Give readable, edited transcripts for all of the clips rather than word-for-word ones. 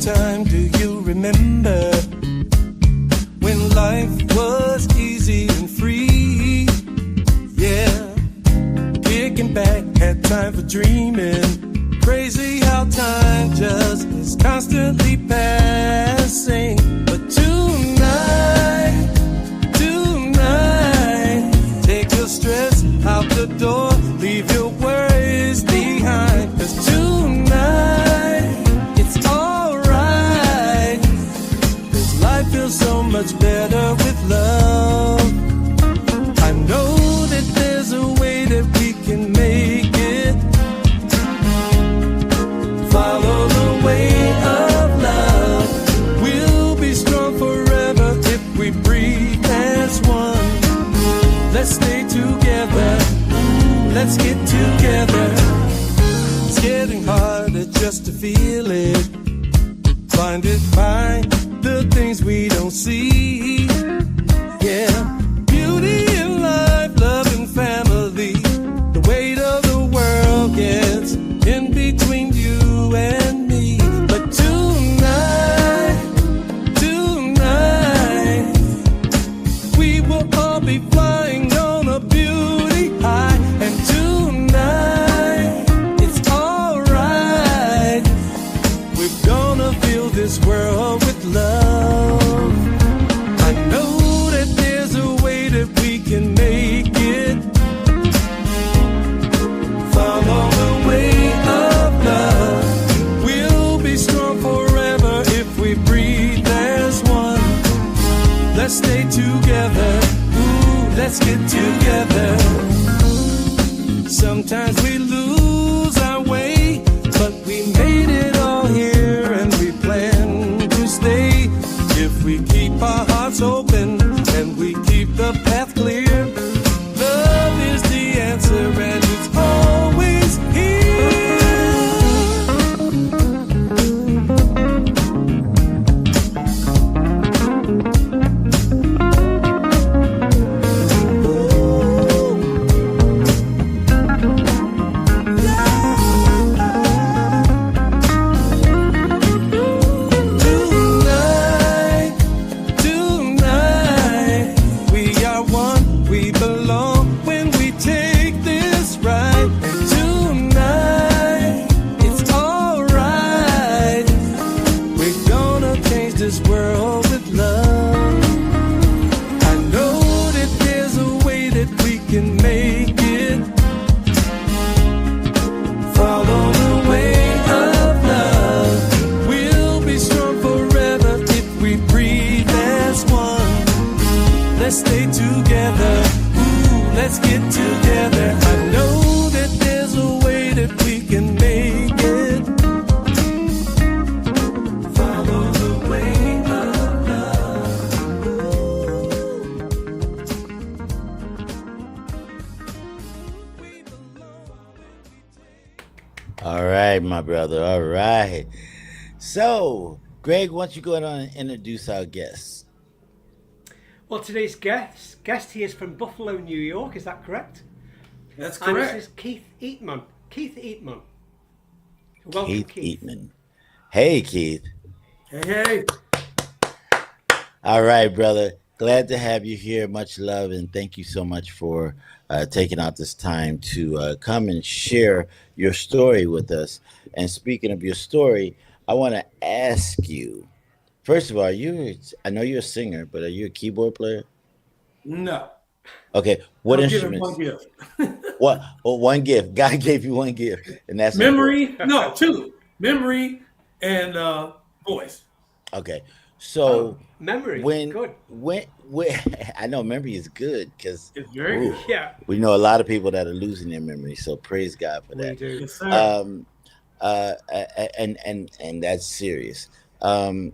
Time, do you remember when life was easy and free? Yeah, kicking back, had time for dreaming. Crazy how time just is constantly passing. But tonight, take your stress out the door, leave your worries behind. 'Cause tonight, it's alright. Life feels so much better with love. I know that there's a way that we can make it. Follow the way of love. We'll be strong forever if we breathe as one. Let's stay together. Let's get together. It's getting harder just to feel it. Blinded by the things we don't see. Yeah, beauty in life, love and family. The weight of the world gets in between you and me. But tonight, we will all be flying on a beauty high. And tonight, it's alright. We're gonna fill this world with love. I know that there's a way that we can make it. Follow the way of love. We'll be strong forever if we breathe as one. Let's stay together. Ooh, let's get together. Sometimes we lose our way, but we made it all here and we plan to stay. If we keep our hearts open and we keep the path clear, love is the answer and it's always here. Let's stay together. Ooh, let's get together. I know that there's a way that we can make it. Follow the way of love. All right, my brother. All right. So, Greg, why don't you go ahead and introduce our guests? Well, today's guest, he is from Buffalo, New York. Is that correct? That's correct. And this is Keith Eatman. Keith Eatman. Welcome, Keith Eatman. Hey, Keith. Hey. All right, brother. Glad to have you here. Much love, and thank you so much for taking out this time to come and share your story with us. And speaking of your story, I want to ask you, first of all, I know you're a singer, but are you a keyboard player? No. Okay. What I'll give him one instruments? gift. What? Well, one gift. God gave you one gift, and that's important. Memory, no, two. Memory and voice. Okay. Oh, So memory. when Good. when I know memory is good because It's very good. Yeah, we know a lot of people that are losing their memory. So praise God for we that. do. Yes, sir. Um, and that's serious. Um,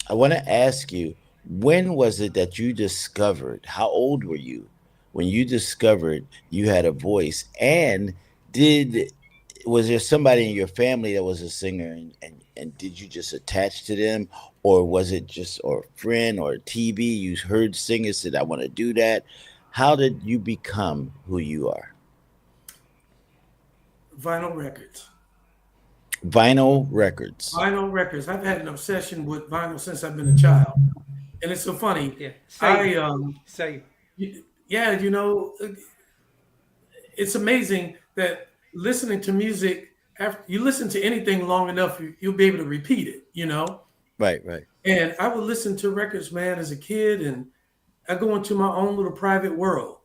I want to ask you, when was it that you discovered? How old were you when you discovered you had a voice? And did was there somebody in your family that was a singer, and did you just attach to them, or was it just or a friend or TV? You heard singers said, "I want to do that." How did you become who you are? Vinyl records. Vinyl records. Vinyl records. I've had an obsession with vinyl since I've been a child. And it's so funny. Yeah, same, I same. yeah, it's amazing that listening to music after you listen to anything long enough, you'll be able to repeat it. Right, right. And I would listen to records, man, as a kid, and I go into my own little private world.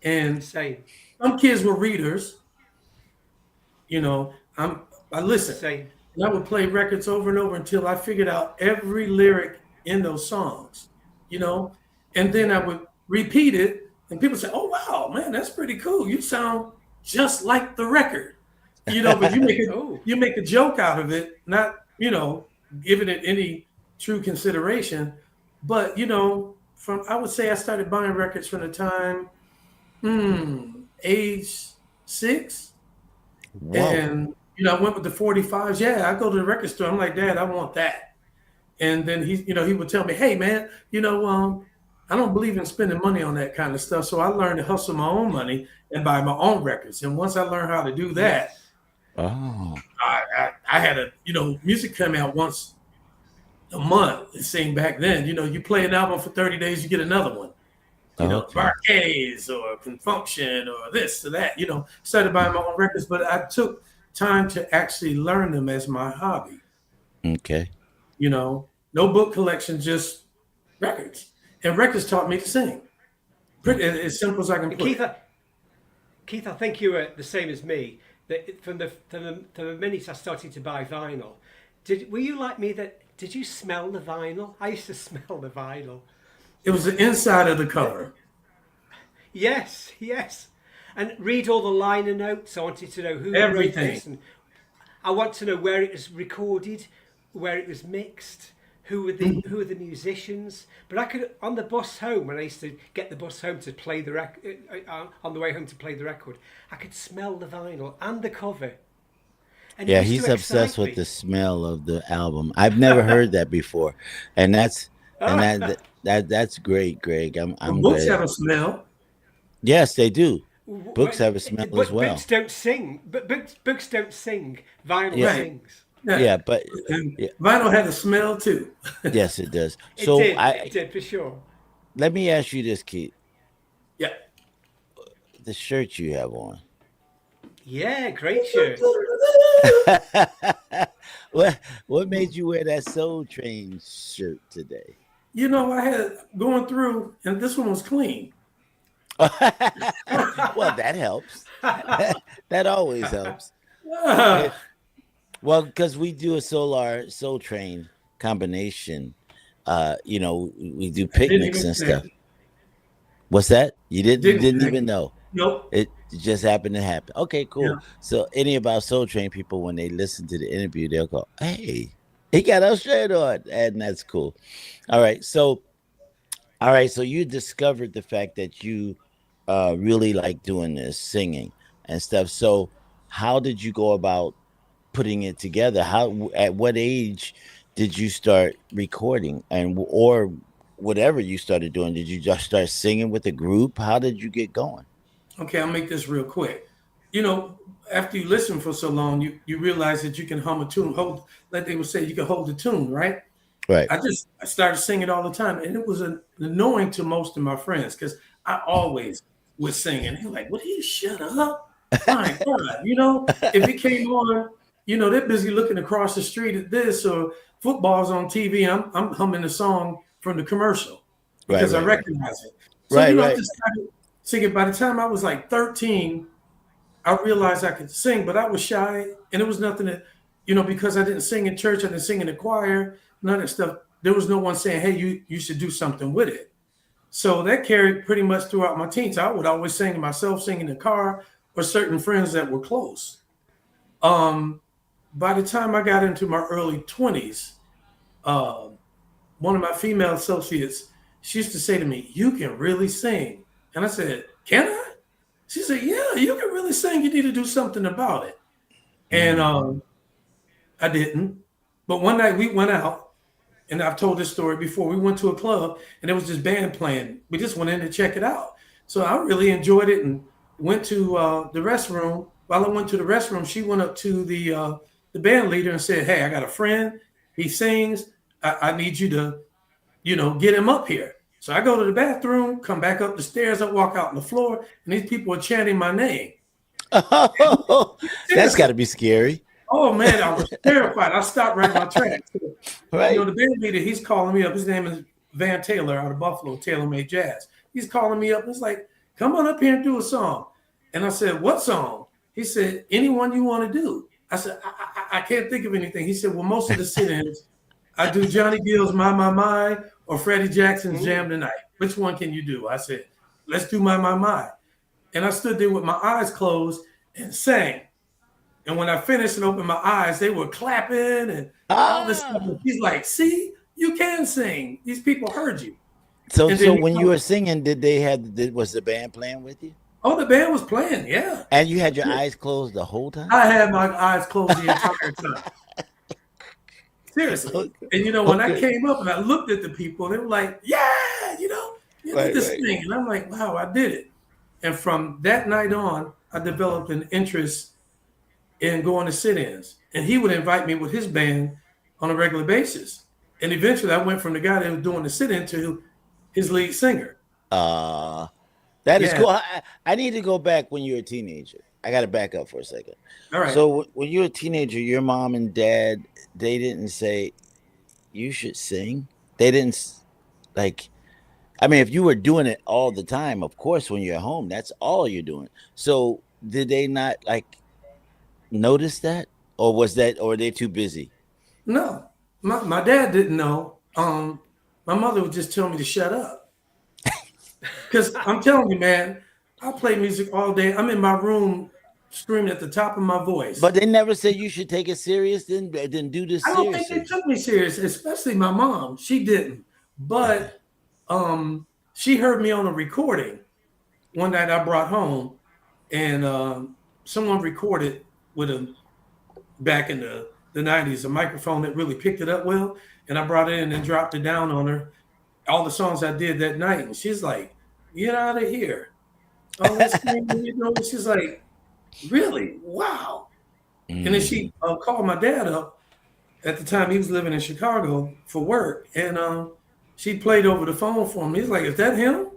And Same, some kids were readers, you know. I listened. same. And I would play records over and over until I figured out every lyric in those songs, you know. And then I would repeat it, and people say, "Oh wow, man, that's pretty cool. You sound just like the record." But Oh, you make a joke out of it, not, giving it any true consideration. But, from I would say I started buying records from the time age 6. Whoa. And I went with the 45s. Yeah, I go to the record store. I'm like, Dad, I want that. And then he would tell me, hey man, I don't believe in spending money on that kind of stuff. So I learned to hustle my own money and buy my own records. And once I learned how to do that, yes. Oh, I had music come out once a month. It seemed back then. You play an album for 30 days, you get another one. okay. Barcades or Confunction or this or that. Started buying my own records, but I took time to actually learn them as my hobby. Okay. No book collection, just records. And records taught me to sing. Pretty as simple as I can And put Keith, it. Keith, I think you were the same as me. That from the minute I started to buy vinyl, were you like me? Did you smell the vinyl? I used to smell the vinyl. It was the inside of the cover. Yes, yes. And read all the liner notes. I wanted to know who wrote Everything. this, and I want to know where it was recorded, where it was mixed, who were the musicians. But I could on the bus home when I used to get the bus home to play the record on the way home to play the record, I could smell the vinyl and the cover. And it Yeah, used he's to obsessed excite with the me. smell of the album. I've never heard that before, and that's great, Greg. Well, I'm books glad. have a smell. Yes, they do. Books What- have a smell as But well. books don't sing. But books don't sing. Vinyl Yeah, Right. sings. Yeah. yeah, but And yeah, vinyl had a smell too. yes, it does. It So did. It did for sure. let me ask you this, Keith. Yeah. The shirt you have on. Yeah, great shirt. What made you wear that Soul Train shirt today? I had going through, and this one was clean. Well, that helps. That always helps. Ah, Well, because we do a Soul Train combination. We do didn't picnics even and connect. stuff. What's that? You Didn't didn't connect. even know. Nope. It just happened to happen. Okay, Yeah. cool. So any about Soul Train people, when they listen to the interview, they'll go, "Hey, he got our shirt on," and that's cool. All right, so you discovered the fact that you really like doing this singing and stuff. So how did you go about putting it together? How at what age did you start recording, and or whatever you started doing? Did you just start singing with a group? How did you get going? Okay, I'll make this real quick. You know, After you listen for so long, you realize that you can hum a tune, like they would say, you can hold the tune, right? Right. I started singing all the time, and it was annoying to most of my friends because I always was singing. They were like, "Would you shut up?" My God, if it came on, they're busy looking across the street at this or football's on TV. I'm humming the song from the commercial Right, because I right, right. recognize it. So Right, I right. just started singing. By the time I was like 13, I realized I could sing, but I was shy, and it was nothing that, because I didn't sing in church, I didn't sing in the choir, none of that stuff. There was no one saying, "Hey, you should do something with it." So that carried pretty much throughout my teens. I would always sing to myself, sing in the car, or certain friends that were close. By the time I got into my early 20s, one of my female associates, she used to say to me, "You can really sing." And I said, "Can I?" She said, "Yeah, you can really sing. You need to do something about it." And I didn't. But one night we went out, and I've told this story before. We went to a club, and there was this band playing. We just went in to check it out. So I really enjoyed it and went to the restroom. While I went to the restroom, she went up to the band leader and said, "Hey, I got a friend. He sings. I need you to, get him up here." So I go to the bathroom, come back up the stairs, I walk out on the floor, and these people are chanting my name. Oh, that's got to be scary. Oh man, I was terrified. I stopped right in my tracks. Right. The band leader, he's calling me up. His name is Van Taylor out of Buffalo, Taylor Made Jazz. He's calling me up. He's like, "Come on up here and do a song." And I said, "What song?" He said, "Anyone you want to do." I said, I can't think of anything. He said, "Well, most of the sit-ins, I do Johnny Gill's My, or Freddie Jackson's Jam Tonight. Which one can you do?" I said, "Let's do My. And I stood there with my eyes closed and sang. And when I finished and opened my eyes, they were clapping and all this stuff. And he's like, "See, you can sing. These people heard you." So when you were singing, was the band playing with you? Oh, the band was playing, yeah. And you had your eyes closed the whole time? I had my eyes closed the entire time. Seriously. Okay. And when I came up and I looked at the people, they were like, "Yeah, this thing." And I'm like, wow, I did it. And from that night on, I developed an interest in going to sit-ins. And he would invite me with his band on a regular basis. And eventually I went from the guy that was doing the sit-in to his lead singer. That is cool. I need to go back when you were a teenager. I got to back up for a second. All right. So when you were a teenager, your mom and dad, they didn't say you should sing? They didn't if you were doing it all the time, of course, when you're home, that's all you're doing. So did they not notice that? Or or are they too busy? No, my dad didn't know. My mother would just tell me to shut up. Because I'm telling you, man, I play music all day. I'm in my room screaming at the top of my voice. But they never said you should take it serious, then do this seriously. I don't think they took me serious, especially my mom. She didn't. But she heard me on a recording one night I brought home, and someone recorded with back in the 90s, a microphone that really picked it up well. And I brought it in and dropped it down on her. All the songs I did that night. And she's like, "Get out of here." All this thing, she's like, "Really? Wow." And then she called my dad up. At the time, he was living in Chicago for work. And she played over the phone for him. He's like, "Is that him?"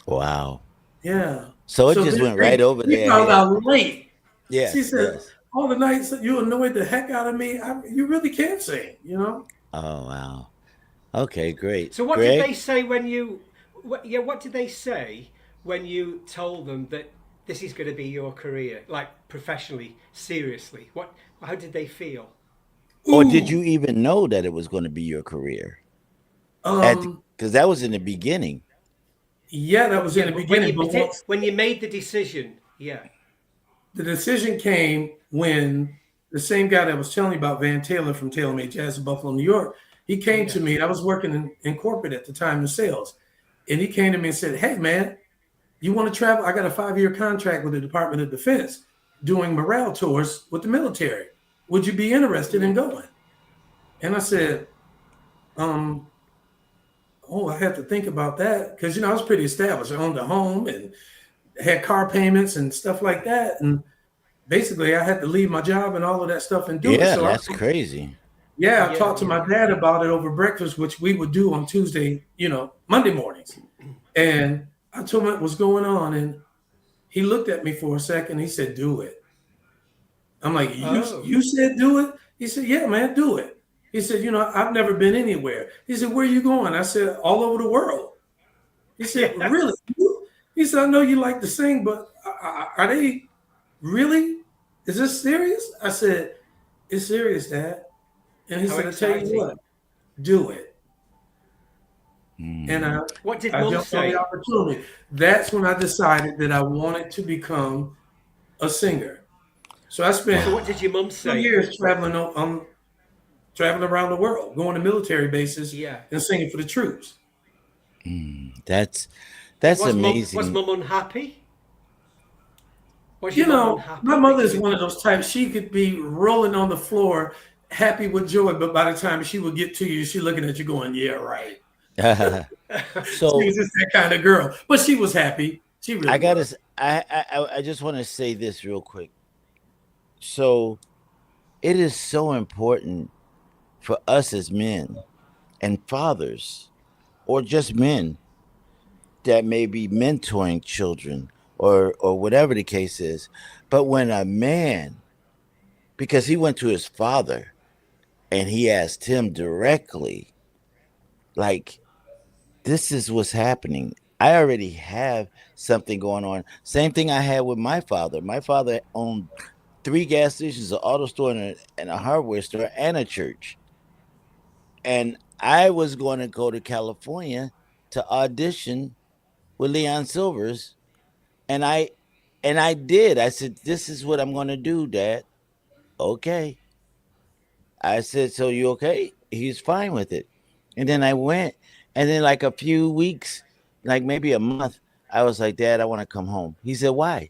Wow. Yeah. So it just went right over there. He found out late. Yeah. She said, "All the nights that you annoyed the heck out of me, you really can't sing, Oh, wow. Okay, great. So what did they say when you? What did they say when you told them that this is going to be your career, like professionally, seriously? How did they feel? Or did you even know that it was going to be your career? Because that was in the beginning. Yeah, that was in the beginning. When you made the decision, yeah. The decision came when the same guy that was telling me about, Van Taylor from Taylor Made Jazz in Buffalo, New York, he came to me. I was working in corporate at the time in sales. And he came to me and said, "Hey, man, you want to travel? I got a 5-year contract with the Department of Defense doing morale tours with the military. Would you be interested in going?" And I said, I had to think about that because, I was pretty established. I owned a home and had car payments and stuff like that. And basically I had to leave my job and all of that stuff and do it. So that's crazy. Yeah, I talked to my dad about it over breakfast, which we would do on Tuesday, Monday mornings. And I told him what was going on. And he looked at me for a second. He said, "Do it." I'm like, you said do it? He said, "Yeah, man, do it." He said, "I've never been anywhere." He said, "Where are you going?" I said, "All over the world." He said, "Really?" He said, I know you like to sing, but are they really? Is this serious? I said, it's serious, Dad. And he How said, I tell you exciting. what, do it. And Mm. What did I Mum jumped on the say? opportunity. That's when I decided that I wanted to become a singer. So I So spent what did your mum 2 say? years traveling around the world, going to military bases Yeah. and singing for the troops. That's Was amazing. mum unhappy? Was You your mum know, my unhappy that mother you is did? one of those types. She could be rolling on the floor, happy with joy, but by the time she would get to you, she looking at you going, "Yeah, right." She So was just that kind of girl, but she was happy. She I really gotta. was. I just want to say this real quick. So it is so important for us as men and fathers, or just men that may be mentoring children, or whatever the case is. But when a man, because he went to his father and he asked him directly, like, this is what's happening. I already have something going on. Same thing I had with my father. My father owned three gas stations, an auto store, and a hardware store, and a church. And I was going to go to California to audition with Leon Silvers, and I did. I said, "This is what I'm going to do, Dad." Okay. I said, "So you okay?" He's fine with it. And then I went, and then like a few weeks, like maybe a month, I was like, "Dad, I want to come home." He said, "Why?"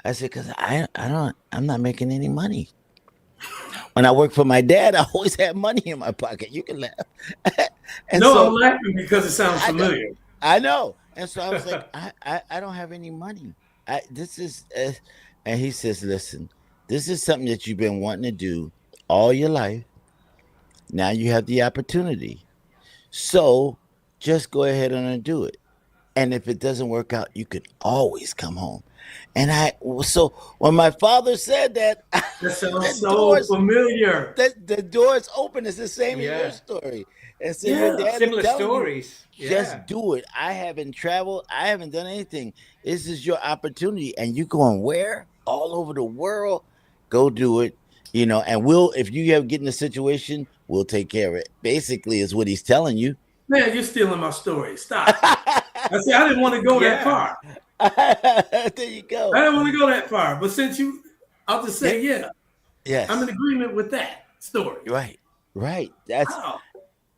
I said, "Cause I'm not making any money. When I worked for my dad, I always had money in my pocket. You can laugh." And No, I'm so laughing because it sounds I know, familiar. I know. And so I was like, I don't have any money. This is, and he says, "Listen, this is something that you've been wanting to do all your life. Now you have the opportunity. So just go ahead and do it. And if it doesn't work out, you could always come home." And so when my father said that, That the sounds so doors, familiar. the doors open. It's the same as your Yeah. story. And so your Yeah. dad is Similar telling you, stories. Yeah. just do it. I haven't traveled. I haven't done anything. This is your opportunity. And you going where? All over the world. Go do it. And we'll, if you have get in a situation, we'll take care of it. Basically, is what he's telling you. Man, you're stealing my story. Stop. I said I didn't want to go that Yeah. far. There you I go. didn't want to go that far. But since I'll just Yeah. say, yeah, I'm in Yes. agreement with that story. Right. Right. That's Wow.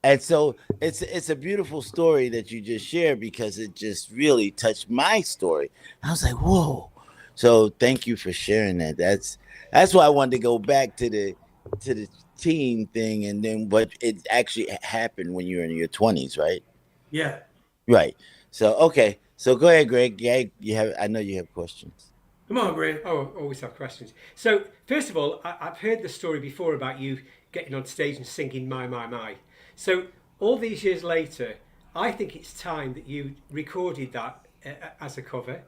And so it's a beautiful story that you just shared, because it just really touched my story. I was like, whoa. So thank you for sharing that. That's why I wanted to go back to the teen thing, and then what it actually happened when you were in your 20s, right? Yeah. Right. So okay. So go ahead, Greg. Yeah, I know you have questions. Come on, Greg. Oh, always have questions. So, first of all, I've heard the story before about you getting on stage and singing My, My, My. So, all these years later, I think it's time that you recorded that as a cover.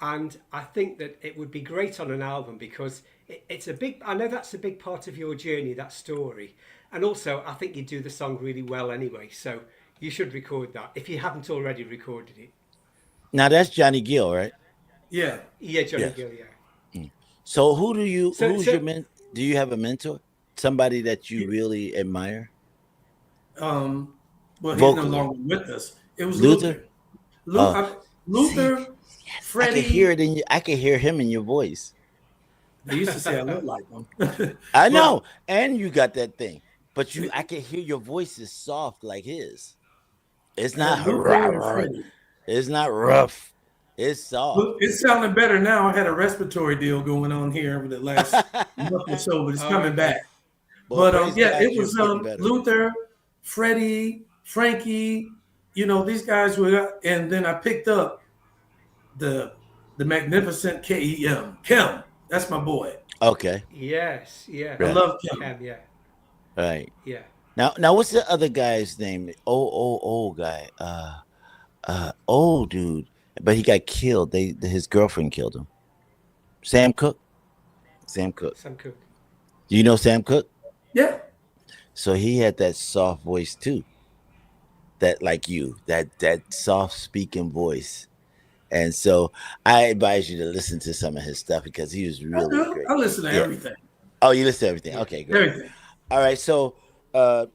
And I think that it would be great on an album because it's a big, I know that's a big part of your journey, that story. And also, I think you do the song really well anyway. So, you should record that if you haven't already recorded it. Now that's Johnny Gill, right? Yeah. Yeah, Johnny Yes. Gill, yeah. So So, who's your so do you have a mentor? Somebody that you really admire? Um, well, he's no Vocally. longer with us. It was Luther? Luther. Uh see, Luther, yes, I can hear Freddie. it in you. I can hear him in your voice. They used to say I look like him. I But know. And you got that thing. But I can hear your voice is soft like his. It's I had not Luther and Freddie. it's not rough. It's soft. Look, it's sounding better now. I had a respiratory deal going on here over the last month or so, but it's oh, coming back. okay. Well, But praise yeah, God, it you're was getting better. Luther, Freddie, Frankie. These guys were, and then I picked up the magnificent Kim. That's my boy. Okay. Yes, yeah. I Right. love Kim. Yeah, Right. yeah. Now what's the other guy's name? Old guy. Old dude. But he got killed. His girlfriend killed him. Sam Cooke? Sam Cooke. Sam Cooke. Do you know Sam Cooke? Yeah. So he had that soft voice too. That like you, that soft speaking voice. And so I advise you to listen to some of his stuff because he was I really do. great. I listen to Yeah. everything. Oh, you listen to everything. Yeah. Okay, great. Everything. All right. So uh,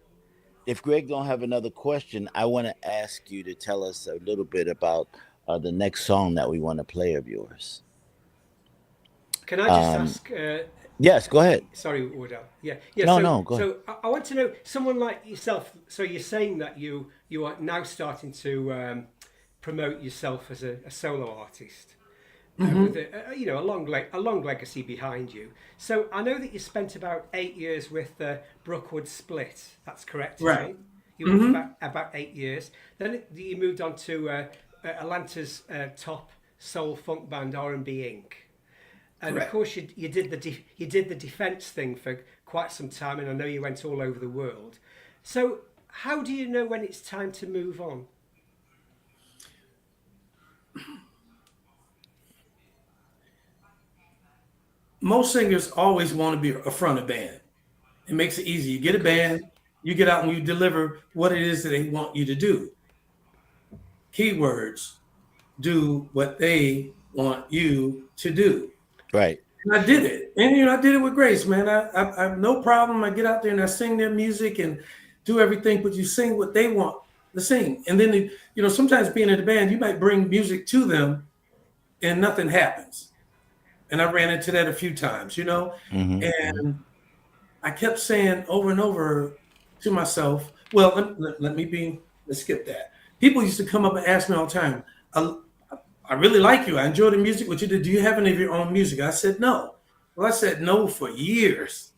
if Greg don't have another question, I want to ask you to tell us a little bit about the next song that we want to play of yours. Can I just Um, ask? yes, go ahead. Sorry, Wardell. Yeah, yeah. No, So, no, go ahead. I want to know someone like yourself. So you're saying that you are now starting to promote yourself as a solo artist with a long legacy behind you. So I know that you spent about 8 years with Brookwood Split. That's correct, isn't Right. it? You were for about 8 years. Then you moved on to Atlanta's top soul funk band R&B Inc. And of Correct. course, you did you did the defence thing for quite some time, and I know you went all over the world. So, how do you know when it's time to move on? Most singers always want to be a front of band. It makes it easy. You get a Of band, course. you get out and you deliver what it is that they want you to do. Keywords, do what they want you to do. Right. And I did Sure. it. And I did it with grace, man. I have no problem. I get out there and I sing their music and do everything, but you sing what they want to sing. And then sometimes being in the band, you might bring music to them and nothing happens. And I ran into that a few times. Hmm. Hmm. And I kept saying over and over to myself, well, let's skip that. People used to come up and ask me all the time, I, I really like you. I enjoy the music. What you did, do you have any of your own music? I said, no. Well, I said no for years.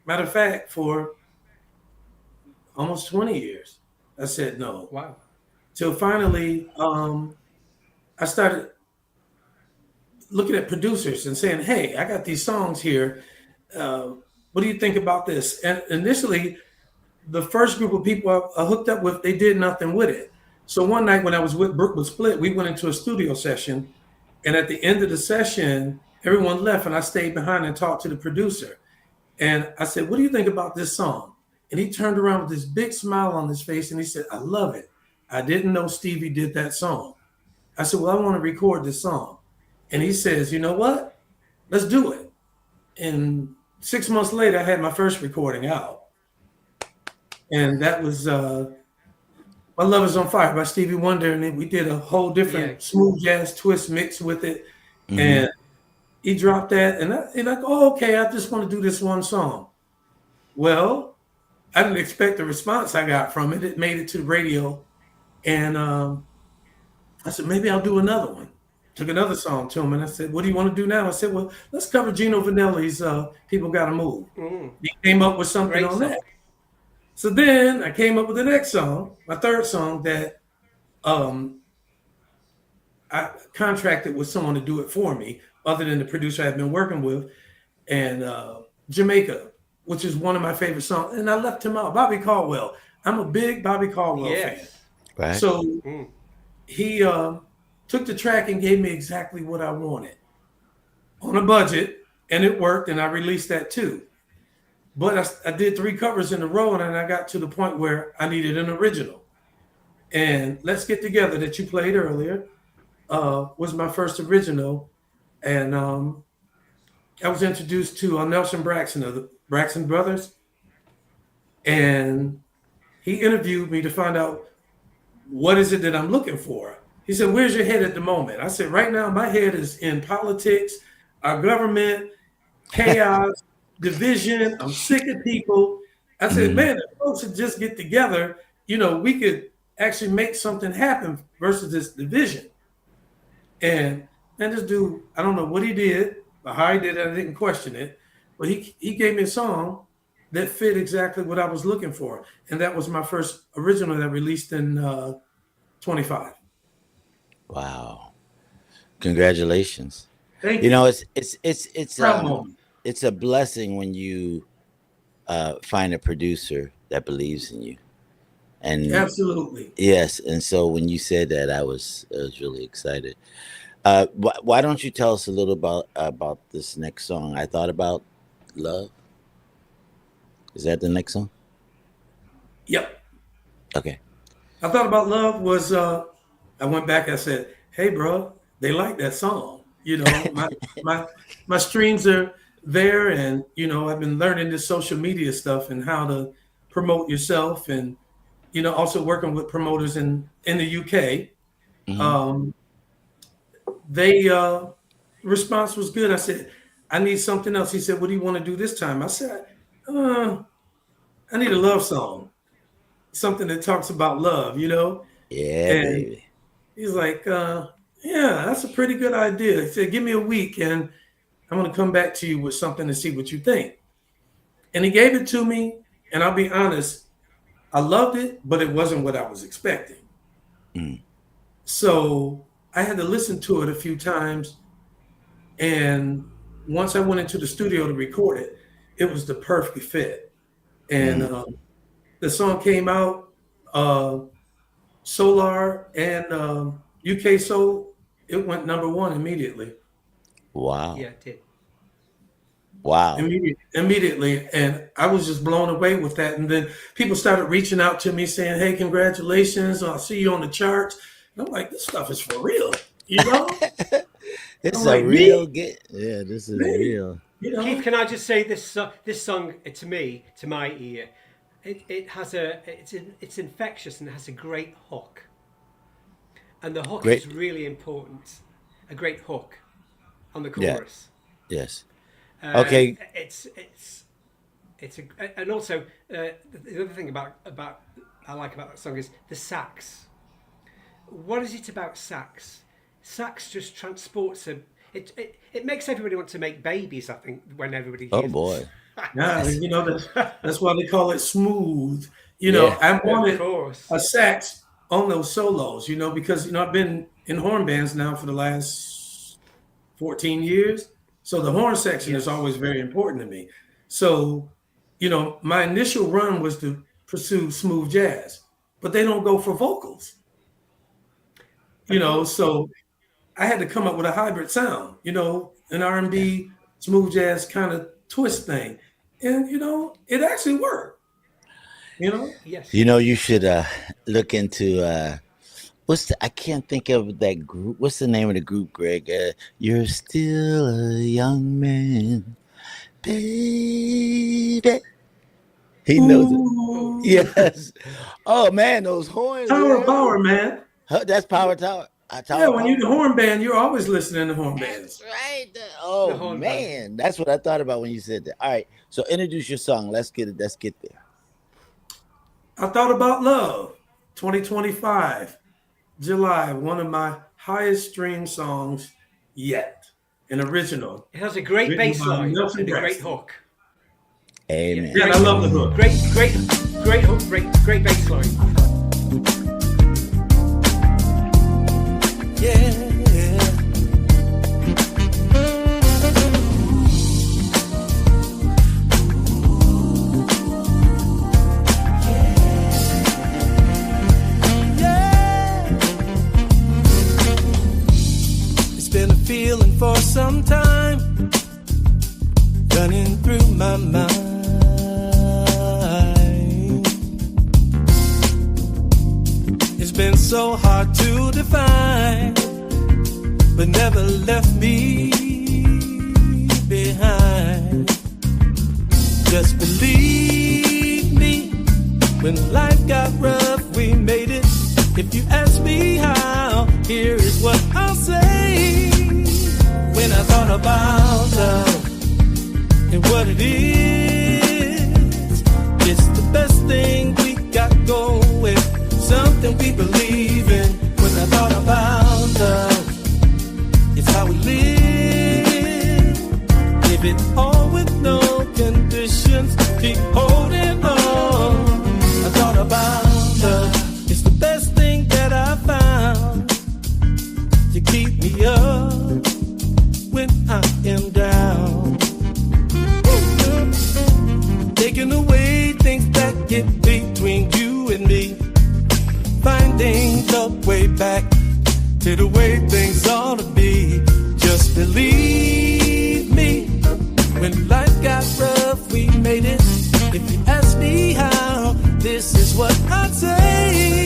Matter of fact, for almost 20 years, I said no. Wow. Till finally, I started looking at producers and saying, hey, I got these songs here. Uh, what do you think about this? And initially, the first group of people I hooked up with, they did nothing with it. So one night when I was with Brookwood Split, we went into a studio session. And at the end of the session, everyone left and I stayed behind and talked to the producer. And I said, what do you think about this song? And he turned around with this big smile on his face and he said, I love it. I didn't know Stevie did that song. I said, well, I want to record this song. And he says, you know what? Let's do it. And 6 months later, I had my first recording out. And that was My Love Is on Fire by Stevie Wonder. And then we did a whole Yeah. different smooth jazz twist mix with it. Hmm. And he dropped that. And I go, oh, okay, I just want to do this one song. Well, I didn't expect the response I got from it. It made it to the radio. And I said, maybe I'll do another one. Took another song to him and I said, what do you want to do now? I said, well, let's cover Gino Vanelli's People Gotta Move. He came up with something Great on that. song. So then I came up with the next song, my third song that um, I contracted with someone to do it for me, other than the producer I've been working with, and Jamaica, which is one of my favorite songs. And I left him out, Bobby Caldwell. I'm a big Bobby Caldwell fan. Yes. Right. So he took the track and gave me exactly what I wanted on a budget, and it worked, and I released that too. But I did 3 covers in a row, and then I got to the point where I needed an original. And Let's Get Together that you played earlier was my first original. And I was introduced to Nelson Braxton of the Braxton Brothers. And he interviewed me to find out what is it that I'm looking for. He said, where's your head at the moment? I said, right now, my head is in politics, our government, chaos, division. I'm sick of people. I said, Hmm. man, if folks would just get together, we could actually make something happen versus this division. And this dude, I don't know what he did, but how he did it, I didn't question it. But he gave me a song that fit exactly what I was looking for. And that was my first original that I released in 25. Wow. Congratulations. Thank You you. know, it's Proud moment. it's a blessing when you find a producer that believes in you. And Absolutely. yes, and so when you said that, I was really excited. Why don't you tell us a little about this next song? I thought about love. Is that the next song? Yep. Okay. I thought about love was I went back, I said, hey bro, they like that song. You know, my streams are there, and you know, I've been learning this social media stuff and how to promote yourself, and you know, also working with promoters in the UK. Mhm. They response was good. I said, I need something else. He said, what do you want to do this time? I said, I need a love song, something that talks about love, you know? Yeah, And baby. he's like, yeah, that's a pretty good idea. He said, give me a week and I'm going to come back to you with something to see what you think. And he gave it to me. And I'll be honest, I loved it, but it wasn't what I was expecting. Mm. So I had to listen to it a few times. And once I went into the studio to record it, it was the perfect fit. And the song came out, Solar and UK Soul, it went #1 immediately. Wow. Yeah, it did. Wow. Immediately. And I was just blown away with that. And then people started reaching out to me saying, hey, congratulations. I'll see you on the charts. And I'm like, this stuff is for real, you know? It's I'm a like, real me? get. Yeah, this is Me? real. You know? Keith, can I just say this? This song to me, to my ear, it has it's infectious and it has a great hook, and the hook Great. is really important. A great hook on the Yeah. chorus. Yes. Okay. It's and also the other thing about I like about that song is the sax. What is it about sax? Sax just transports it makes everybody want to make babies, I think, when everybody hears Oh boy. Yeah, you know, that's why they call it smooth. You know, Yeah. I wanted Of course. a sax on those solos, you know, because, you know, I've been in horn bands now for the last 14 years. So the horn section is always very important to me. So, you know, my initial run was to pursue smooth jazz, but they don't go for vocals. You know, so I had to come up with a hybrid sound, you know, an R&B, smooth jazz kind of twist thing. And, you know, it actually worked, you know? Yes. You know, you should look into I can't think of that group. What's the name of the group, Greg? You're still a young man, baby. He knows it. Ooh, Yes. Oh man, those horns. Tower Yeah. Power, man. That's Power Tower. Yeah, Tower when Power. you're the horn band, you're always listening to horn bands. That's right. The Oh horn man, that's what I thought about when you said that. All right, so introduce your song. Let's get it. Let's get there. I Thought About Love, 2025, July, one of my highest streamed songs yet. An original. It has a great Written bass by line Nelson and a great Braxton. hook. Amen. Yeah, I love the hook. Great hook, great bass line. Yeah. It's been a feeling for some time, running through my mind. It's been so hard to define, but never left me behind. Just believe me, when life got rough, we made it. If you ask me how, here is what I'll say. When I thought about love and what it is, it's the best thing we got going, something we believe in. When I thought about love, it's how we live. Give it all with no conditions, keep holding on. I thought about love, it's the best thing that I found to keep me up when I am down. Taking away things that get between you and me, finding the way back to the way things ought to be. Just believe me, when life got rough, we made it. If you ask me how, this is what I'd say.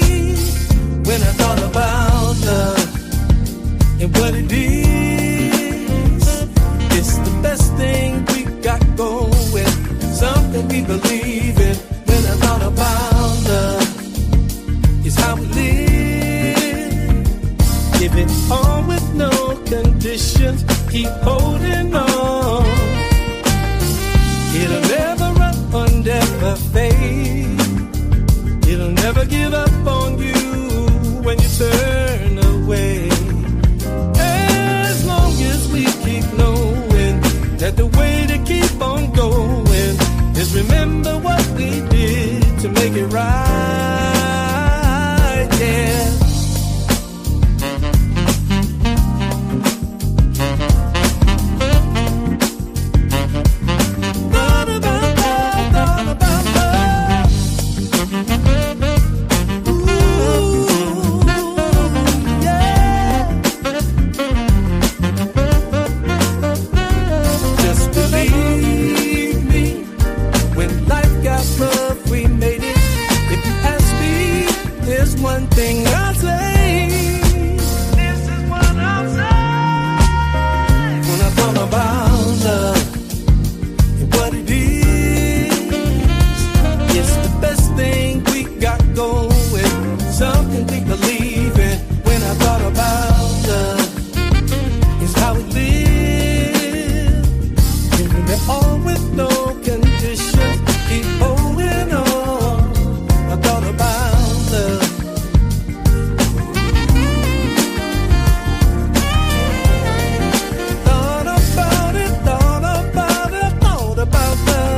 When I thought about love and what it peace. It's the best thing we got going. Something we believe in. When I thought about love, it's how we live. Give it all with no conditions. Keep holding on. It'll never run or never fade. It'll never give up on you when you turn away. As long as we keep knowing that the way to keep on going is remember what we did to make it right, yeah. Thought about love, thought about love. Ooh, yeah. Just believe me, when life got rough, we made it. If you ask me, there's one thing I'll say. This is what I'll say. When I thought about love and what it is, it's the best thing we got going. Something we believe in. When I thought about love, it's how we live. Living it all with no conditions. Keep holding on. I thought about love. Thought about it, thought about it, thought about love.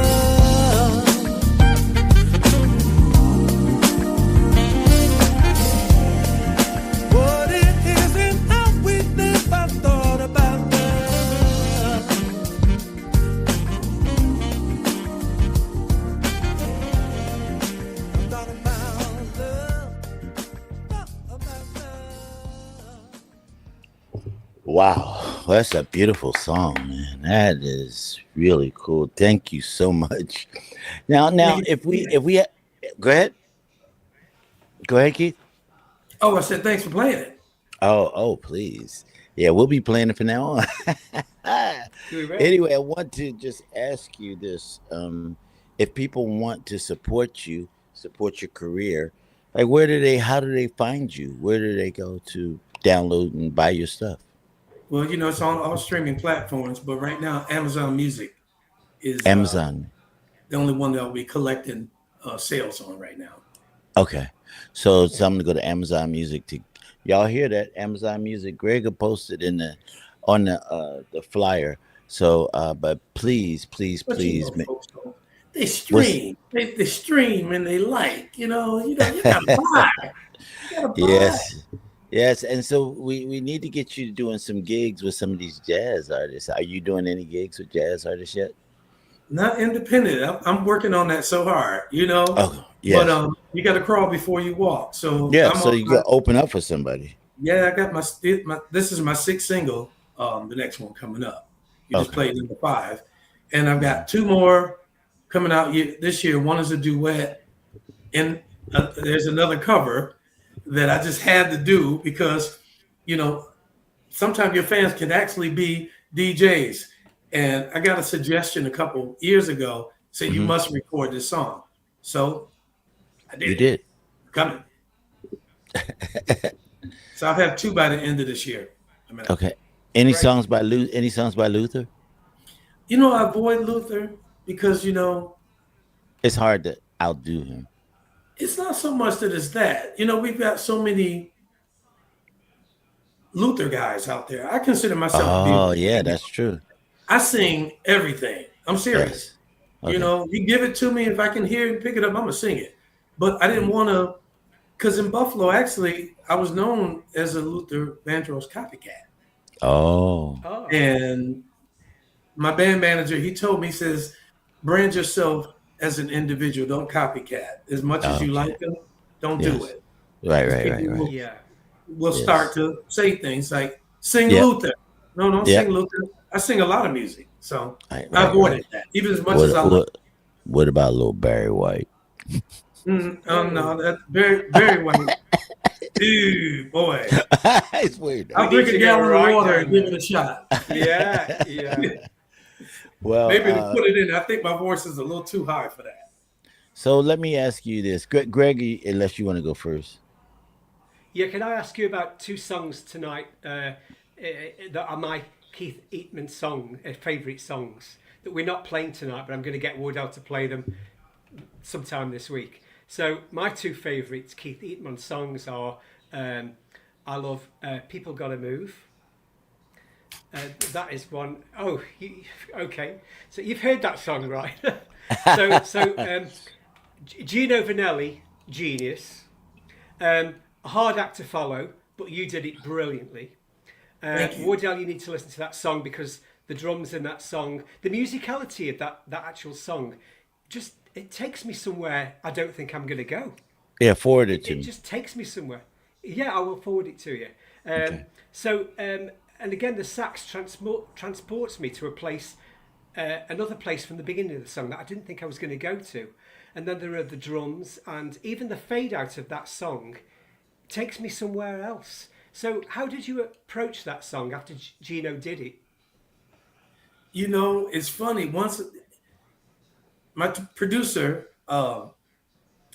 What it is and how we live, I thought about love. Thought about love. Thought about love. Wow, that's a beautiful song, man. That is really cool. Thank you so much. Now, if we go ahead, Keith. Oh, I said thanks for playing it. Oh, please. Yeah, we'll be playing it from now on. You ready? Anyway, I want to just ask you this: if people want to support you, support your career, like how do they find you? Where do they go to download and buy your stuff? Well, it's on all streaming platforms, but right now Amazon Music is Amazon. the only one that will be collecting sales on right now. Okay. So I'm gonna go to Amazon Music to y'all hear that? Amazon Music. Greg will post it on the flyer. So but please, But please folks don't. They stream. They stream and they like. You gotta buy. You gotta buy. Yes, and so we need to get you doing some gigs with some of these jazz artists. Are you doing any gigs with jazz artists yet? Not independent. I'm working on that so hard. Oh, yes. But you got to crawl before you walk. So Yeah, so you can open up for somebody. Yeah, I got my this is my sixth single. The next one coming up. You just played number 5, and I've got 2 more coming out this year. One is a duet, and there's another cover that I just had to do because sometimes your fans can actually be DJs. And I got a suggestion a couple years ago, said you must record this song. So I did. You did. Coming. So I'll have 2 by the end of this year. Okay. Any songs by Luther? I avoid Luther because It's hard to outdo him. it's not so much that it's that. We've got so many Luther guys out there. I consider myself. Oh, yeah, that's true. I sing everything. I'm serious. Yes. Okay. You give it to me. If I can hear it and pick it up, I'm gonna sing it. But I didn't want to, because in Buffalo, actually, I was known as a Luther Vandross copycat. Oh. And my band manager, he told me, he says, brand yourself as an individual. Don't copycat. As much as you like them, don't do it. Right. We'll start to say things like, sing Luther. No, don't sing Luther. I sing a lot of music. So I avoided that, even as much as I love. What about little Barry White? No, that's very, very white. Dude, boy. It's weird. I'll We need drink a to go gallon right of water down and give there. it a shot. Yeah, yeah. Well, Maybe to put it in, I think my voice is a little too high for that. so let me ask you this, Greg, unless you want to go first. Yeah, can I ask you about two songs tonight that are my Keith Eatman favourite songs that we're not playing tonight, but I'm going to get Wardell to play them sometime this week. So my two favourite Keith Eatman songs are I love People Gotta Move. That is one. Oh, okay. So you've heard that song, right? so Gino Vanelli, genius. A hard act to follow, but you did it brilliantly. Thank you. Wardell, you need to listen to that song because the drums in that song, the musicality of that actual song, just it takes me somewhere I don't think I'm going to go. Yeah, forward it to It me. just takes me somewhere. Yeah, I will forward it to you. Okay. So, and again, the sax transports me to a place, another place from the beginning of the song that I didn't think I was going to go to. And then there are the drums, and even the fade out of that song takes me somewhere else. So, how did you approach that song after Gino did it? You know, it's funny. Once my producer, and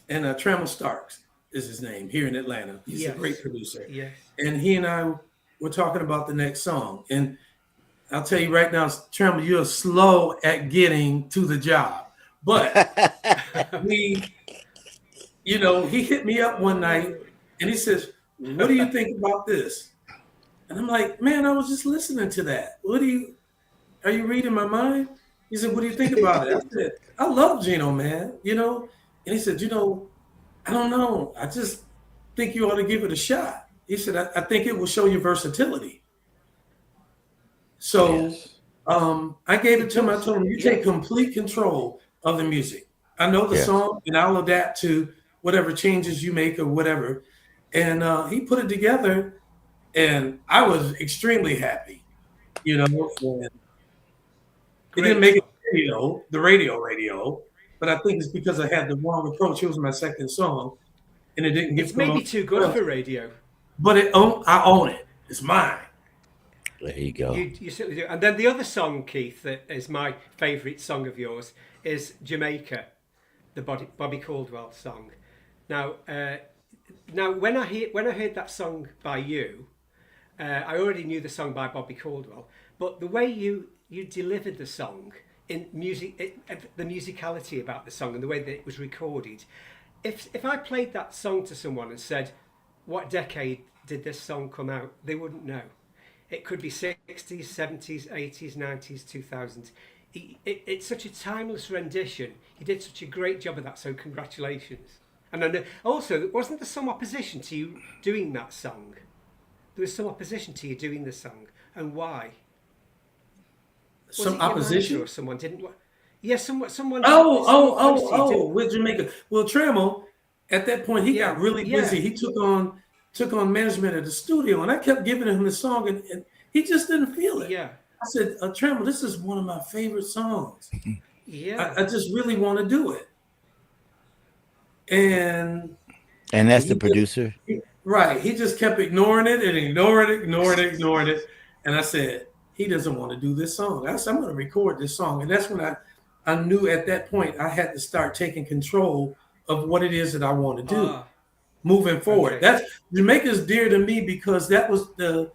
Trammell Starks is his name here in Atlanta. He's Yes. a great producer. Yes. And he and I were talking about the next song. And I'll tell you right now, Trammell, you're slow at getting to the job. But he hit me up one night and he says, "What do you think about this?" And I'm like, "Man, I was just listening to that. Are you reading my mind?" He said, "What do you think about it?" I said, "I love Gino, man, And he said, "I don't know. I just think you ought to give it a shot." He said, I think it will show you versatility. So Yes. I gave it to him. I told him, "You take complete control of the music. I know the Yes. song and I'll adapt to whatever changes you make or whatever." And he put it together and I was extremely happy, And it didn't make it the radio, but I think it's because I had the wrong approach. It was my second song and it didn't get It's maybe promoted. too good for radio. But I own it. It's mine. There you go. You certainly do. And then the other song, Keith, that is my favourite song of yours is Jamaica, the Bobby Caldwell song. Now, when I heard that song by you, I already knew the song by Bobby Caldwell, but the way you delivered the song in music, the musicality about the song and the way that it was recorded. If I played that song to someone and said, "What decade did this song come out?" they wouldn't know. It could be 60s, 70s, 80s, 90s, 2000s. It's such a timeless rendition. You did such a great job of that, so congratulations. And I know, also, wasn't there some opposition to you doing that song? There was some opposition to you doing the song, and why? Was Some it your opposition? manager or someone didn't? Yeah, someone. Oh, with Jamaica. Well, Trammell, at that point, he got really busy. He took on management at the studio, and I kept giving him the song, and he just didn't feel it. Yeah. I said, "Trammell, this is one of my favorite songs. Yeah. I just really want to do it." And that's the producer? Right. He just kept ignoring it and ignoring it. And I said, he doesn't want to do this song. I said, I'm going to record this song. And that's when I knew at that point I had to start taking control of what it is that I want to do moving forward. Okay. Jamaica's dear to me because that was the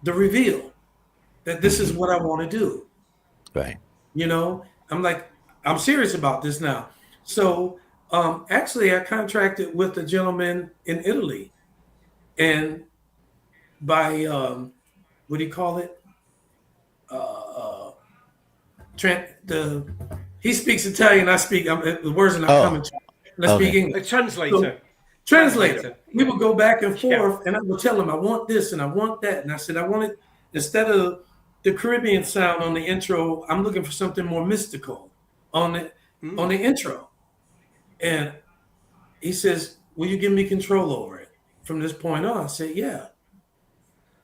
reveal that this is what I want to do. Right. I'm like, I'm serious about this now. So actually I contracted with a gentleman in Italy, and by what do you call it? He speaks Italian. I speak. The words are not coming to me. I speak English. A translator. So, translator. We would go back and forth, and I would tell him, I want this and I want that. And I said, I want it, instead of the Caribbean sound on the intro, I'm looking for something more mystical on the intro. And he says, will you give me control over it from this point on? I said, yeah.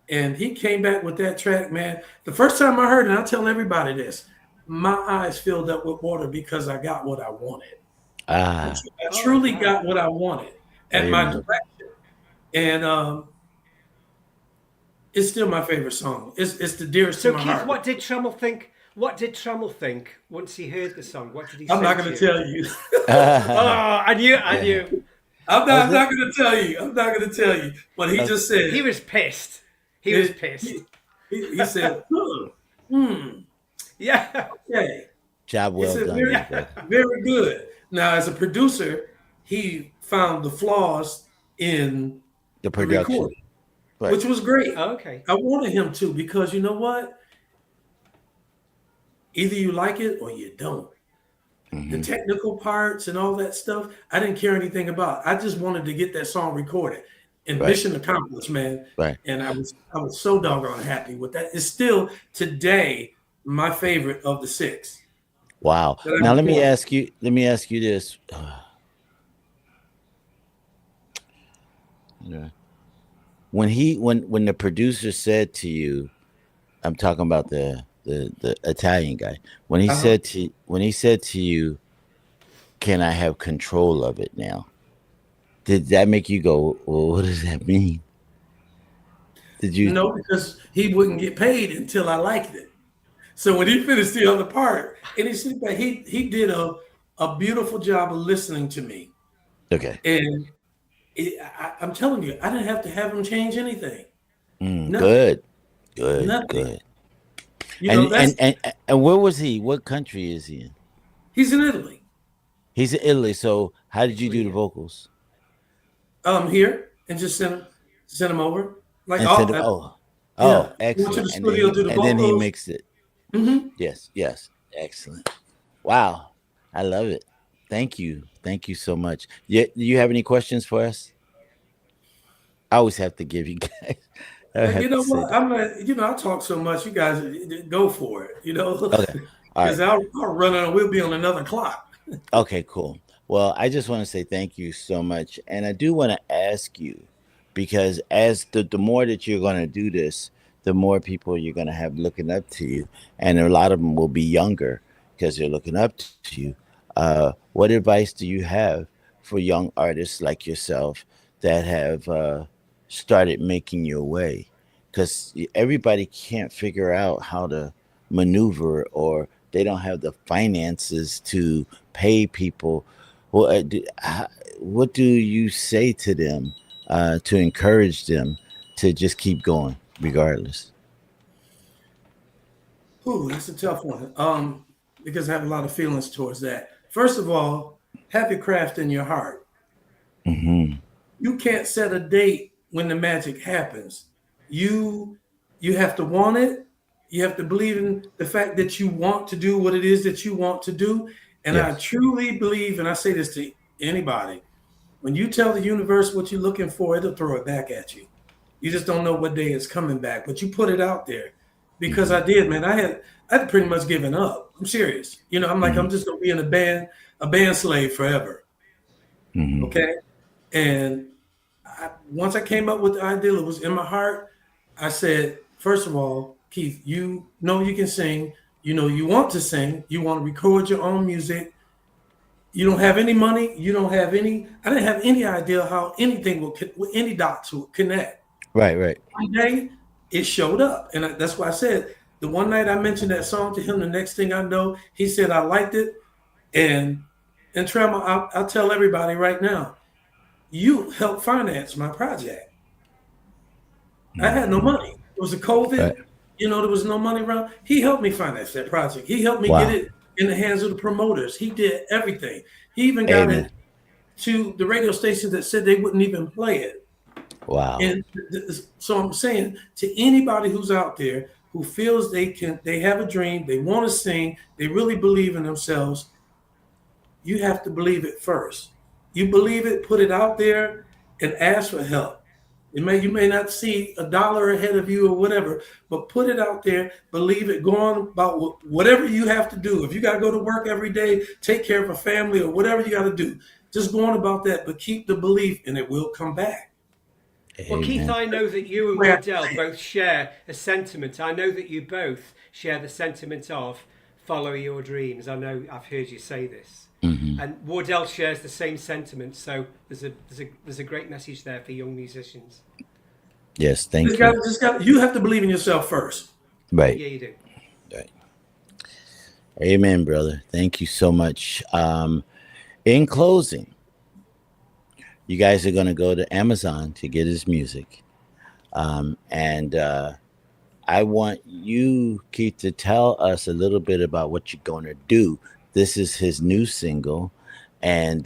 And he came back with that track, man. The first time I heard it, and I tell everybody this, my eyes filled up with water because I got what I wanted. I truly got what I wanted. at my Amen. direction. And it's still my favorite song. It's the dearest to So my Keith, heart. what did Trammell think? What did Trammell think once he heard the song? What did he I'm say not to going to you? tell you. Oh, I knew, I knew. I'm not going to tell you. I'm not going to tell you. But he just said, He was pissed. He was he, pissed. he said, Yeah. okay. Job He well said, done, very, my brother. very good. Now, as a producer, he found the flaws in The the production. recording, Right. which was great. Okay. I wanted him to, because you know what? Either you like it or you don't. The technical parts and all that stuff, I didn't care anything about. I just wanted to get that song recorded, and Right. mission accomplished, man. Right. And I was so doggone happy with that. It's still today my favorite of the six. Wow. that I Now let me recorded. ask you. Let me ask you this. When the producer said to you, I'm talking about the Italian guy. When he Uh-huh. said to you, "Can I have control of it now?" Did that make you go, "Well, what does that mean?" Did you? No, because he wouldn't get paid until I liked it. So when he finished the other part, and he said that he did a beautiful job of listening to me. Okay. And I'm telling you, I didn't have to have him change anything. Nothing. Good. Good. Nothing. Good. You know, And that's and and and where was he? What country is he in? he's in Italy. He's in Italy. So how did you do the Yeah. vocals? Here, and just send him over. Like And all said, "Oh, yeah. oh, Went to excellent." the studio, do the And then he vocals. mixed it. Hmm. Yes, yes, excellent. Wow, I love it. Thank you so much. Yeah, do you have any questions for us? I always have to give you guys. I You have to know say what? that. I'm not, I talk so much, you guys go for it, Okay, all because right. I'll run on, we'll be on another clock. Okay, cool. Well, I just want to say thank you so much, and I do want to ask you because as the more that you're going to do this, the more people you're going to have looking up to you, and a lot of them will be younger because they're looking up to you. What advice do you have for young artists like yourself that have started making your way? Because everybody can't figure out how to maneuver, or they don't have the finances to pay people. What do you say to them to encourage them to just keep going regardless? Ooh, that's a tough one. Because I have a lot of feelings towards that. First of all, have your craft in your heart. Hmm. You can't set a date when the magic happens. You you have to want it. You have to believe in the fact that you want to do what it is that you want to do. And I Yes. truly believe, and I say this to anybody, when you tell the universe what you're looking for, it'll throw it back at you. You just don't know what day it's coming back, but you put it out there. Because Hmm. I did, man. I'd pretty much given up. I'm serious. I'm like, Hmm. I'm just gonna be in a band slave forever. Hmm. Okay. And once I came up with the idea, it was in my heart. I said, first of all, Keith, you know you can sing. You know you want to sing. You want to record your own music. You don't have any money. You don't have any. I didn't have any idea how anything will any dots would connect. Right, right. One day, it showed up, and that's why I said the one night I mentioned that song to him. The next thing I know, he said I liked it, and Trevor, I'll tell everybody right now, you helped finance my project. I had no Hmm. money. It was a COVID. Right. There was no money around. He helped me finance that project. He helped me get Wow. it in the hands of the promoters. He did everything. He even got Amen. it to the radio stations that said they wouldn't even play it. Wow. And so I'm saying to anybody who's out there who feels they have a dream, they want to sing, they really believe in themselves, you have to believe it first. You believe it, put it out there, and ask for help. You may not see a dollar ahead of you or whatever, but put it out there, believe it, go on about whatever you have to do. If you got to go to work every day, take care of a family or whatever you got to do, just go on about that, but keep the belief and it will come back. Well, Keith, Amen. I know that you and Wardell both share a sentiment. I know that you both share the sentiment of follow your dreams. I know I've heard you say this. And Wardell shares the same sentiment. So there's a great message there for young musicians. Yes, thank Just you. got, just got. You have to believe in yourself first. Right. Yeah, you do. Right. Amen, brother. Thank you so much. In closing, you guys are going to go to Amazon to get his music. And I want you, Keith, to tell us a little bit about what you're going to do. This is his new single. And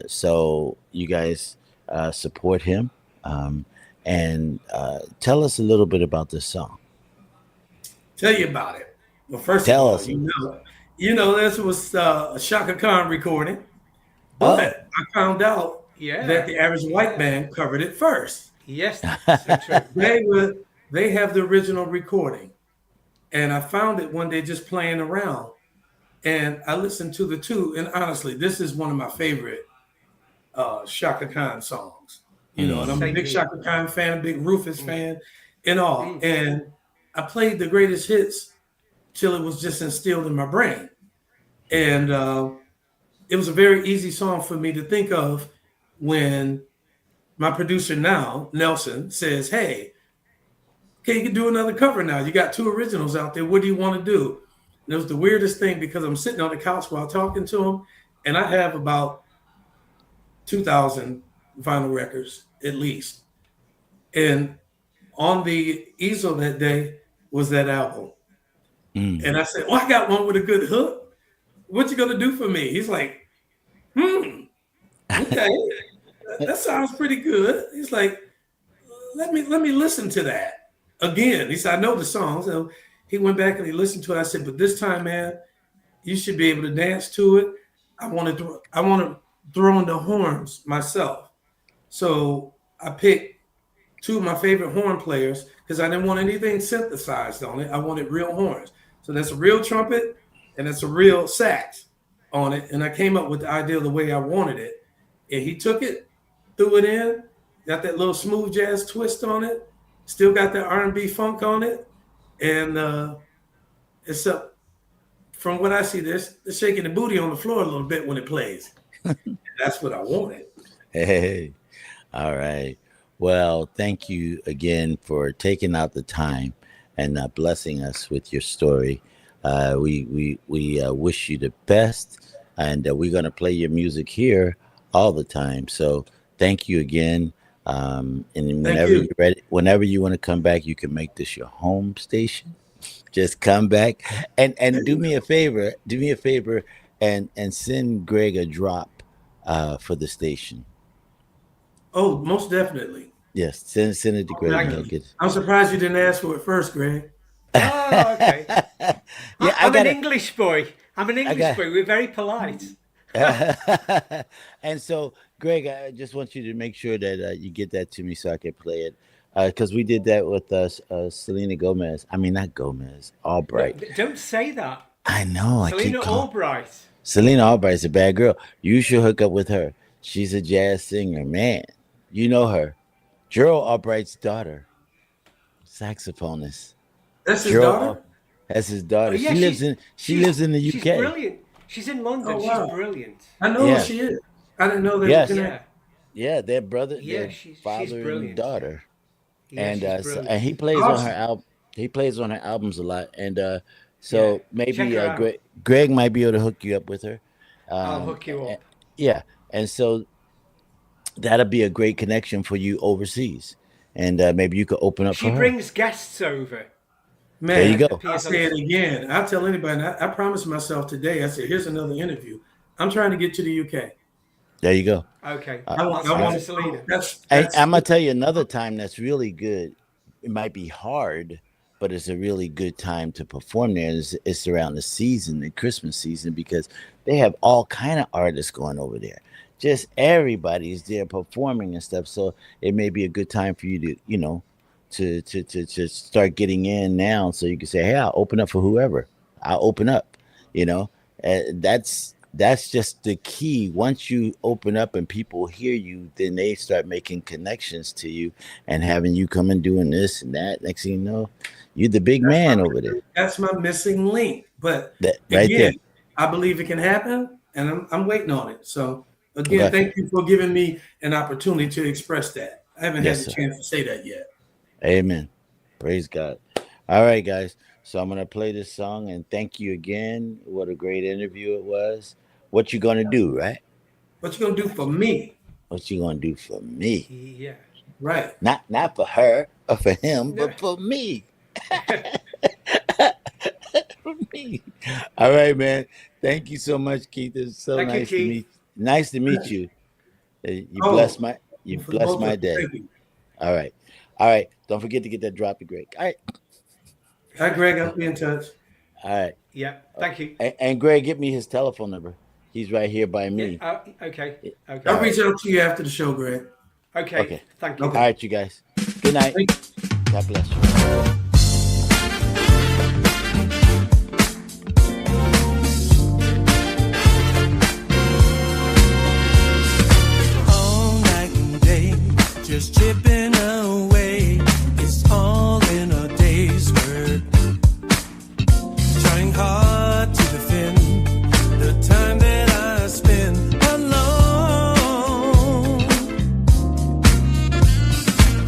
so you guys support him. And tell us a little bit about this song. Tell you about it. Well, first of Tell all, us. this was a Shaka Khan recording, Oh. but I found out that the Average White Band covered it first. Yes, so true. They have the original recording, and I found it one day just playing around, and I listened to the two. And honestly, this is one of my favorite Shaka Khan songs. And I'm a big Shaka Khan fan, a big Rufus fan, and all. And I played the greatest hits till it was just instilled in my brain. And it was a very easy song for me to think of when my producer now, Nelson, says, hey, okay, you can do another cover now. You got two originals out there. What do you want to do? And it was the weirdest thing because I'm sitting on the couch while talking to him, and I have about 2,000 vinyl records at least. And on the easel that day was that album. And I said, I got one with a good hook. What you gonna do for me? He's like, okay, that sounds pretty good. He's like, let me listen to that again. He said, I know the song. So he went back and he listened to it. I said, but this time, man, you should be able to dance to it. I want to throw in the horns myself. So I picked two of my favorite horn players because I didn't want anything synthesized on it. I wanted real horns. So that's a real trumpet and it's a real sax on it. And I came up with the idea the way I wanted it. And he took it, threw it in, got that little smooth jazz twist on it, still got that R&B funk on it. And it's up, from what I see, they're shaking the booty on the floor a little bit when it plays. That's what I wanted. Hey, all right. Well, thank you again for taking out the time and blessing us with your story. We wish you the best, and we're going to play your music here all the time. So thank you again. And whenever you're ready, whenever you want to come back, you can make this your home station. Just come back and do me a favor. Do me a favor and send Greg a drop for the station. Oh, most definitely. Yes, send it to Greg. I'm surprised you didn't ask for it first, Greg. Oh, okay. Yeah, I'm an English boy. We're very polite. And so, Greg, I just want you to make sure that you get that to me so I can play it. Because we did that with Selena Gomez. I mean, not Gomez, Albright. No, don't say that. I know. Selena Albright. Selena Albright's a bad girl. You should hook up with her. She's a jazz singer, man. You know her. Gerald Albright's daughter, saxophonist. That's his daughter? That's his daughter. Oh, yeah, she lives in the UK. She's brilliant. She's in London. Oh, wow. She's brilliant. I know who she is. I didn't know that. Yes. Yeah, their brother, their father and daughter. Yeah, and he plays on her album. He plays on her albums a lot. And so maybe Greg might be able to hook you up with her. I'll hook you up. Yeah. And so that'll be a great connection for you overseas. And maybe you could open up for her. She brings guests over. Man, there you go. I'll say it again. I'll tell anybody. I promised myself today. I said, here's another interview. I'm trying to get to the UK. There you go. Okay. I want Selena. I'm going to tell you another time that's really good. It might be hard, but it's a really good time to perform there. It's around the season, the Christmas season, because they have all kind of artists going over there. Just everybody's there performing and stuff. So it may be a good time for you to, to start getting in now. So you can say, hey, I'll open up for whoever. I'll open up, that's just the key. Once you open up and people hear you, then they start making connections to you and having you come and doing this and that. Next thing you know, you're the big man over there. That's my missing link. But right there. I believe it can happen. and I'm waiting on it. So again, Okay. thank you for giving me an opportunity to express that. I haven't had Yes, the sir. chance to say that yet. Amen. Praise God. All right, guys. So I'm gonna play this song and thank you again. What a great interview it was. What you gonna do, right? What you gonna do for me? What you gonna do for me? Yeah. Right. Not for her or for him, No. but for me. For me. All right, man. Thank you so much, Keith. It's so Thank you, nice to Keith. meet. Nice to meet you. You bless Oh, my you for the bless both of my you. day. Thank you. All right. All right. Don't forget to get that drop, Greg. All right. Hi, Greg. I'll be in touch. All right. Yeah. Thank you. And Greg, get me his telephone number. He's right here by Yeah. me. Okay. All I'll Okay. right. reach out to you after the show, Greg. Okay. Okay. Thank you. All Okay. right, you guys. Good night. Thank you. God bless you. All night and day, just chipping away. It's all in a day's work. Trying hard to defend the time that I spend alone.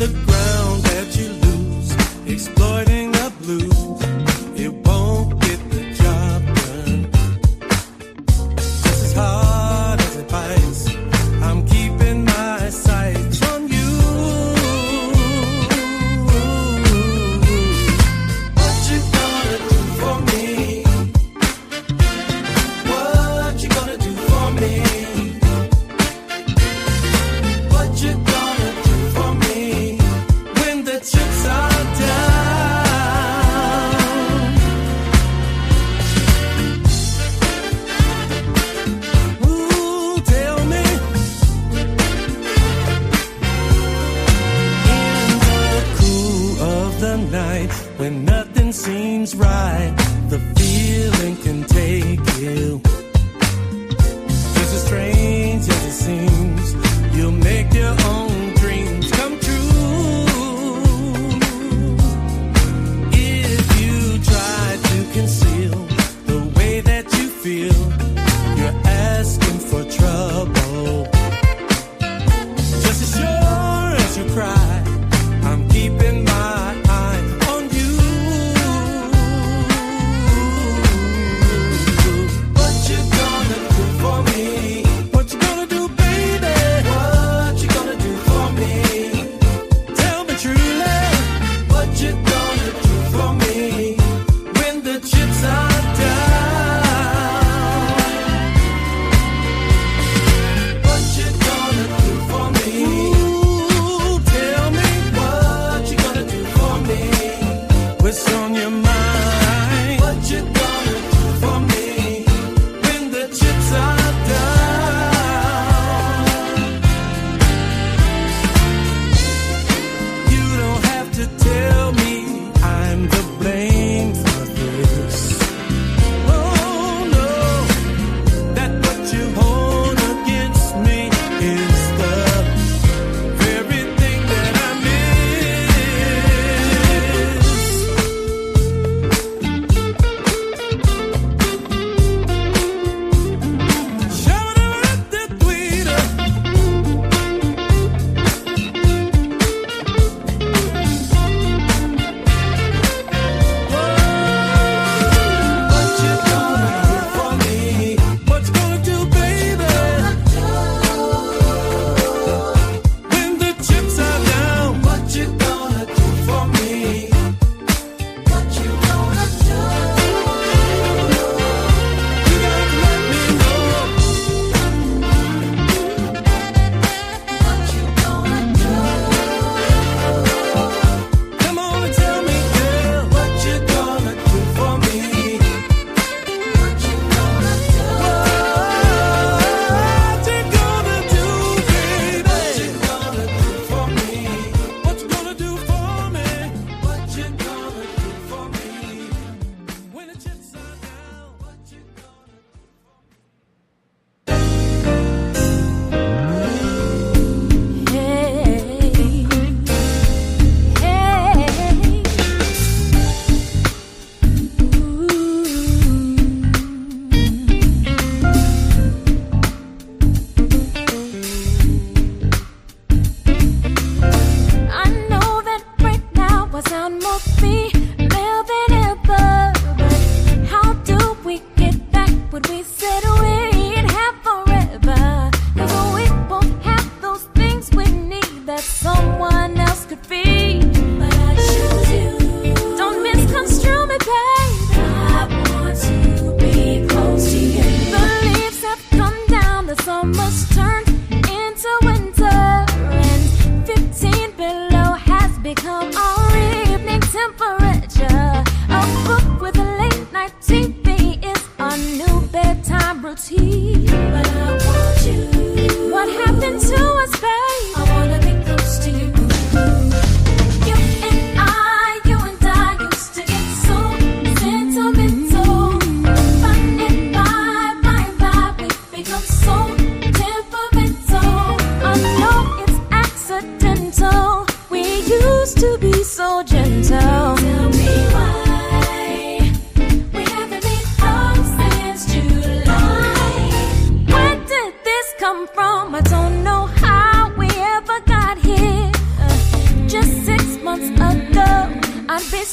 The ground that you lose, exploiting the blues, it won't get the job done. Just as hard as it bites, I'm keeping my sights on you. What you gonna do for me? What you gonna do for me? What you gonna do for me when the chips are down? Ooh, tell me. In the cool of the night, when nothing seems right, the feeling can take you. Just as strange as it seems, you'll make your own dreams come true. If you try to conceal the way that you feel, you're asking for trouble. Just as sure as you cry, I'm keeping my eye on you. What you gonna do for me? What you gonna do, baby? What you gonna do for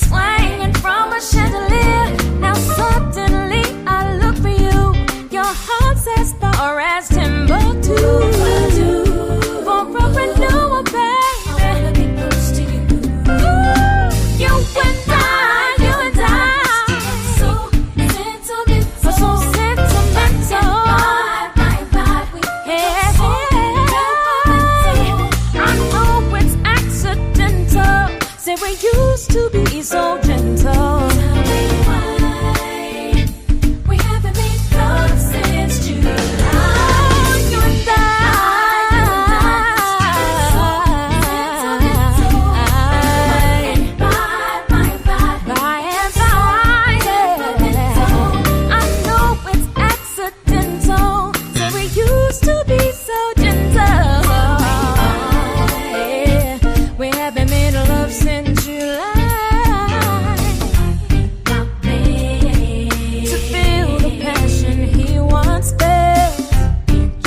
swinging from a chandelier. Now suddenly I look for you. Your heart's as far as Timbuktu. For a renewal, baby. You and I. So sentimental. Yeah. I know it's accidental. Say we used to be so gentle. Tell me why we haven't made love since July. You and I. By and by, yeah. I know it's accidental. Say we used to be so gentle. Yeah. We haven't made love since July. To feel the passion he once felt.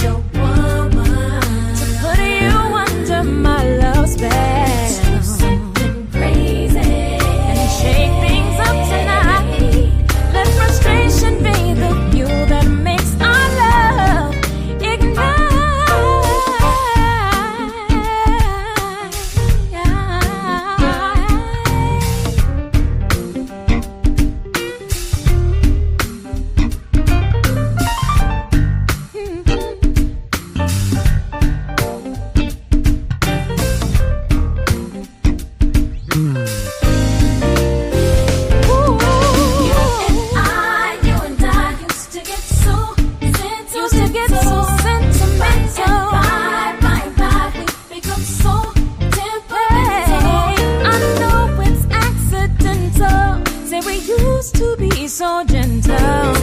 Your woman. To put you under my love spell. Something crazy. And shake things up tonight. Let frustration be the fuel that makes our love ignite. You and I used to get so sentimental. By, we become so temperamental. I know it's accidental. Say we used to be so gentle.